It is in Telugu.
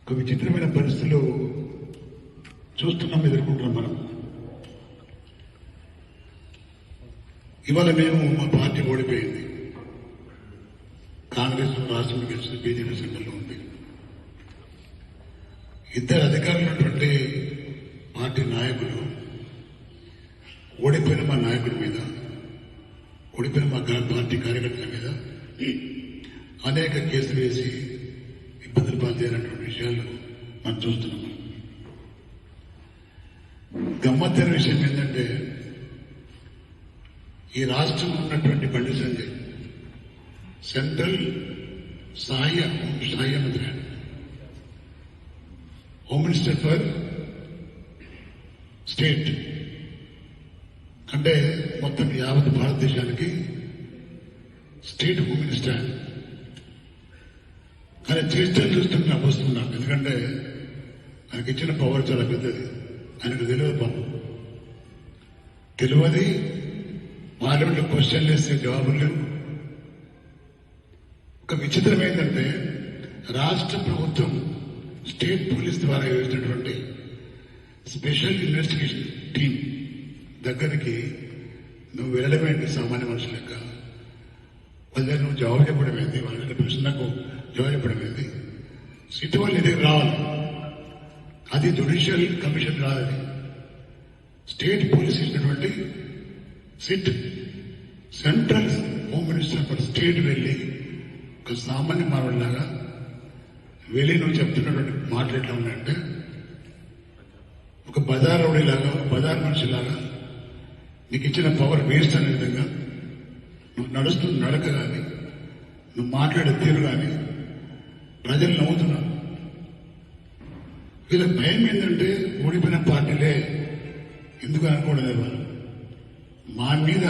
ఒక విచిత్రమైన పరిస్థితులు చూస్తున్నాం, ఎదుర్కొంటున్నాం మనం. ఇవాళ మేము మా పార్టీ ఓడిపోయింది. కాంగ్రెస్ రాష్ట్రంలో గెలిచిన బీజేపీ సెంటర్లో ఉంది. ఇద్దరు అధికారులు ఉన్నటువంటి పార్టీ నాయకులు ఓడిపోయిన మా నాయకుడి మీద, ఓడిపోయిన మా పార్టీ కార్యకర్తల మీద అనేక కేసులు వేసి ఇబ్బందులు పాల్చేయాలన్నటువంటి విషయాలు మనం చూస్తున్నాం. గమ్మత్తైన విషయం ఏంటంటే, ఈ రాష్ట్రంలో ఉన్నటువంటి బండి సంజయ్ సెంట్రల్ సహాయ మంత్రి, హోమ్ మినిస్టర్ ఫర్ స్టేట్, అంటే మొత్తం యావత్ భారతదేశానికి స్టేట్ హోమ్ మినిస్టర్. కానీ చేష్టలు చూస్తుంటే నవ్వుస్తున్నాం. ఎందుకంటే ఆయనకి ఇచ్చిన పవర్ చాలా పెద్దది. ఆయనకు తెలియదు పాపం, తెలియదు. పార్లమెంట్లో క్వశ్చన్లు వేస్తే జవాబులు లేవు. ఒక విచిత్రం ఏంటంటే, రాష్ట్ర ప్రభుత్వం స్టేట్ పోలీస్ ద్వారా వేసినటువంటి స్పెషల్ ఇన్వెస్టిగేషన్ టీం దగ్గరికి నువ్వు వెళ్ళడమేంటి సామాన్య మనుషుల లెక్క? వాళ్ళ దగ్గర నువ్వు జవాబు చెప్పడం ఏంది? వాళ్ళ ప్రశ్నకు జవాబు చెప్పడం ఏంది? సిట్ వాళ్ళు దగ్గర రావాలి. అది జ్యుడిషియల్ కమిషన్ రాదని స్టేట్ పోలీస్ ఇచ్చినటువంటి SIT, central home minister for state వెళ్ళి ఒక సామాన్య మానవుడిలాగా వెళ్ళి నువ్వు చెప్తున్నటువంటి మాటలు ఎట్లా ఉన్నాయంటే, ఒక బజార్ రౌడీలాగా, ఒక బజార్ మనిషిలాగా నీకు ఇచ్చిన పవర్ వేస్ట్ అనే విధంగా నువ్వు నడుస్తున్న నడక కానీ, నువ్వు మాట్లాడే తీరు కానీ ప్రజలు నవ్వుతున్నారు. వీళ్ళకి భయం ఏంటంటే, ఓడిపోయిన పార్టీలే ఎందుకు అనుకోవడం లేదు. మా మీద